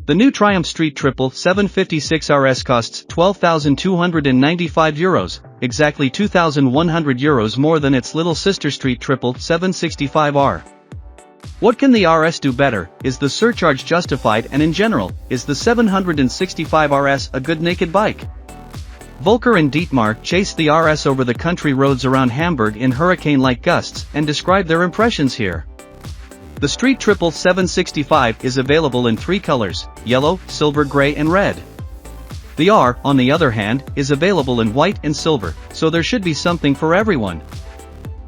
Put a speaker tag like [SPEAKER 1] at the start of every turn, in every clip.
[SPEAKER 1] The new Triumph Street Triple 756 RS costs €12,295, exactly €2,100 more than its little sister Street Triple 765R. What can the RS do better? Is the surcharge justified, and in general, is the 765 RS a good naked bike? Volker and Dietmar chased the RS over the country roads around Hamburg in hurricane-like gusts and describe their impressions here. The Street Triple 765 is available in 3 colors, yellow, silver gray and red. The R, on the other hand, is available in white and silver, so there should be something for everyone.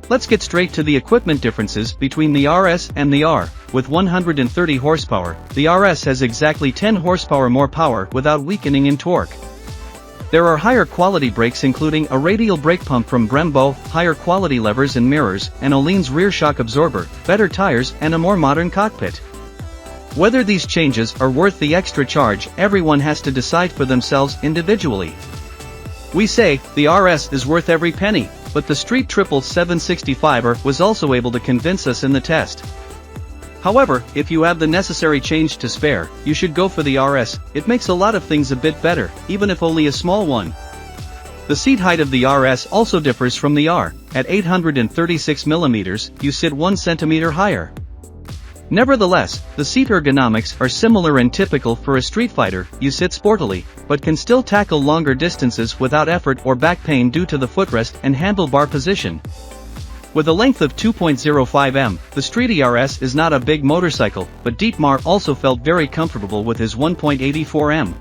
[SPEAKER 1] Let's get straight to the equipment differences between the RS and the R. With 130 horsepower, the RS has exactly 10 horsepower more power without weakening in torque. There are higher quality brakes including a radial brake pump from Brembo, higher quality levers and mirrors, an Öhlins rear shock absorber, better tires and a more modern cockpit. Whether these changes are worth the extra charge, everyone has to decide for themselves individually. We say, the RS is worth every penny, but the Street Triple 765R was also able to convince us in the test. However, if you have the necessary change to spare, you should go for the RS. It makes a lot of things a bit better, even if only a small one. The seat height of the RS also differs from the R. At 836mm, you sit 1 cm higher. Nevertheless, the seat ergonomics are similar and typical for a street fighter. You sit sportily, but can still tackle longer distances without effort or back pain due to the footrest and handlebar position. With a length of 2.05 m, the Streety RS is not a big motorcycle, but Dietmar also felt very comfortable with his 1.84 m.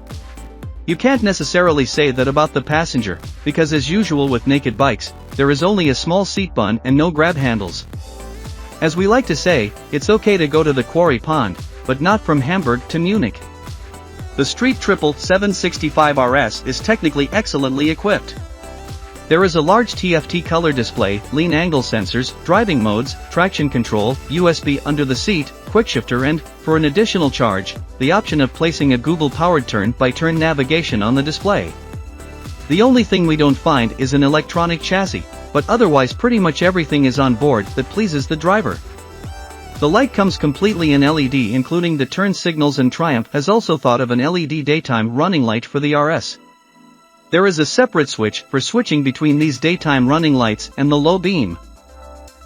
[SPEAKER 1] You can't necessarily say that about the passenger, because as usual with naked bikes, there is only a small seat bun and no grab handles. As we like to say, it's okay to go to the quarry pond, but not from Hamburg to Munich. The Street Triple 765 RS is technically excellently equipped. There is a large TFT color display, lean angle sensors, driving modes, traction control, USB under the seat, quickshifter and, for an additional charge, the option of placing a Google-powered turn-by-turn navigation on the display. The only thing we don't find is an electronic chassis, but otherwise pretty much everything is on board that pleases the driver. The light comes completely in LED including the turn signals, and Triumph has also thought of an LED daytime running light for the RS. There is a separate switch for switching between these daytime running lights and the low beam.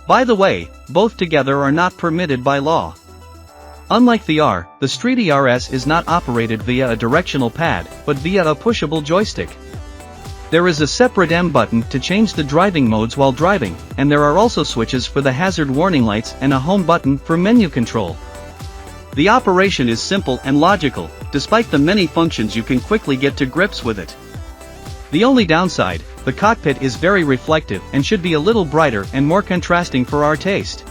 [SPEAKER 1] By the way, both together are not permitted by law. Unlike the R, the Streety RS is not operated via a directional pad, but via a pushable joystick. There is a separate M button to change the driving modes while driving, and there are also switches for the hazard warning lights and a home button for menu control. The operation is simple and logical. Despite the many functions, you can quickly get to grips with it. The only downside, the cockpit is very reflective and should be a little brighter and more contrasting for our taste.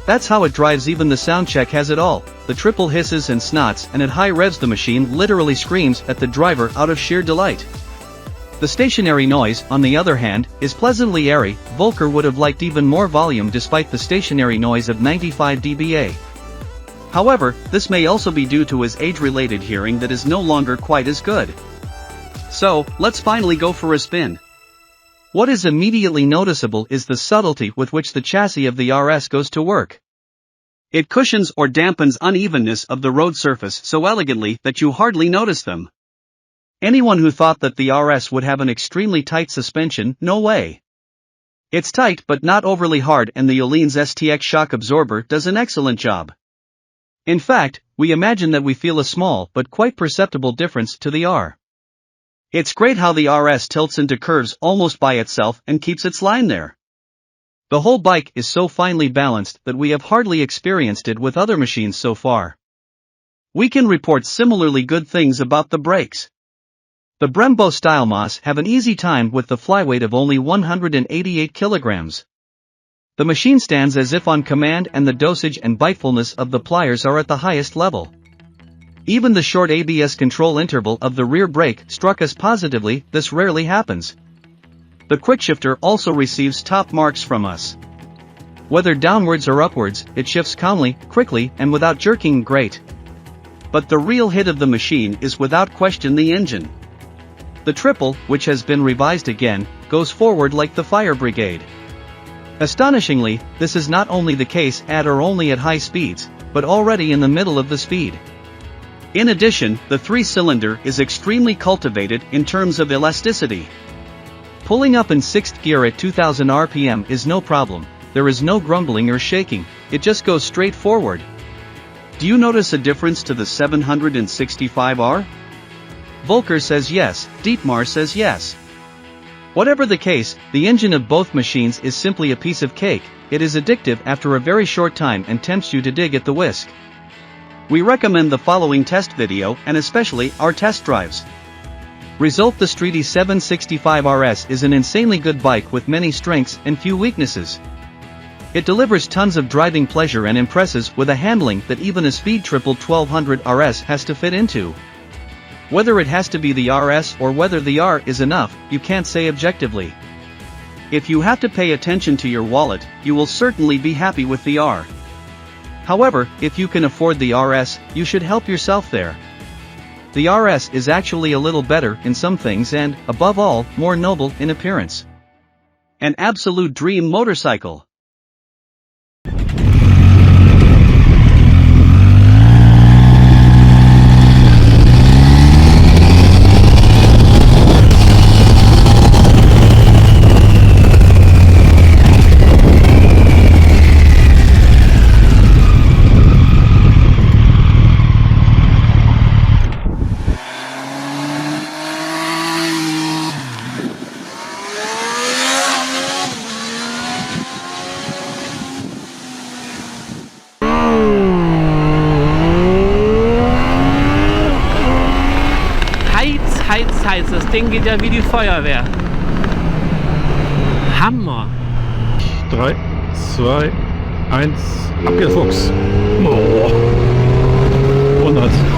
[SPEAKER 1] That's how it drives. Even the sound check has it all. The triple hisses and snots, and at high revs the machine literally screams at the driver out of sheer delight. The stationary noise, on the other hand, is pleasantly airy. Volker would have liked even more volume despite the stationary noise of 95 dBA. However, this may also be due to his age-related hearing that is no longer quite as good. So, let's finally go for a spin. What is immediately noticeable is the subtlety with which the chassis of the RS goes to work. It cushions or dampens unevenness of the road surface so elegantly that you hardly notice them. Anyone who thought that the RS would have an extremely tight suspension, no way. It's tight but not overly hard, and the Öhlins STX shock absorber does an excellent job. In fact, we imagine that we feel a small but quite perceptible difference to the R. It's great how the RS tilts into curves almost by itself and keeps its line there. The whole bike is so finely balanced that we have hardly experienced it with other machines so far. We can report similarly good things about the brakes. The Brembo Stylemos have an easy time with the flyweight of only 188 kilograms. The machine stands as if on command, and the dosage and bitefulness of the pliers are at the highest level. Even the short ABS control interval of the rear brake struck us positively. This rarely happens. The quickshifter also receives top marks from us. Whether downwards or upwards, it shifts calmly, quickly, and without jerking. Great. But the real hit of the machine is without question the engine. The triple, which has been revised again, goes forward like the fire brigade. Astonishingly, this is not only the case at or only at high speeds, but already in the middle of the speed. In addition, the 3-cylinder is extremely cultivated in terms of elasticity. Pulling up in 6th gear at 2000 RPM is no problem, there is no grumbling or shaking, it just goes straight forward. Do you notice a difference to the 765R? Volker says yes, Dietmar says yes. Whatever the case, the engine of both machines is simply a piece of cake, it is addictive after a very short time and tempts you to dig at the whisk. We recommend the following test video and especially our test drives. Result: the Streety 765RS is an insanely good bike with many strengths and few weaknesses. It delivers tons of driving pleasure and impresses with a handling that even a Speed Triple 1200 RS has to fit into. Whether it has to be the RS or whether the R is enough, you can't say objectively. If you have to pay attention to your wallet, you will certainly be happy with the R. However, if you can afford the RS, you should help yourself there. The RS is actually a little better in some things and, above all, more noble in appearance. An absolute dream motorcycle.
[SPEAKER 2] Heiz, das Ding geht ja wie die Feuerwehr. Hammer.
[SPEAKER 3] 3, 2, 1, ab geht's, Fuchs. Oh. 100.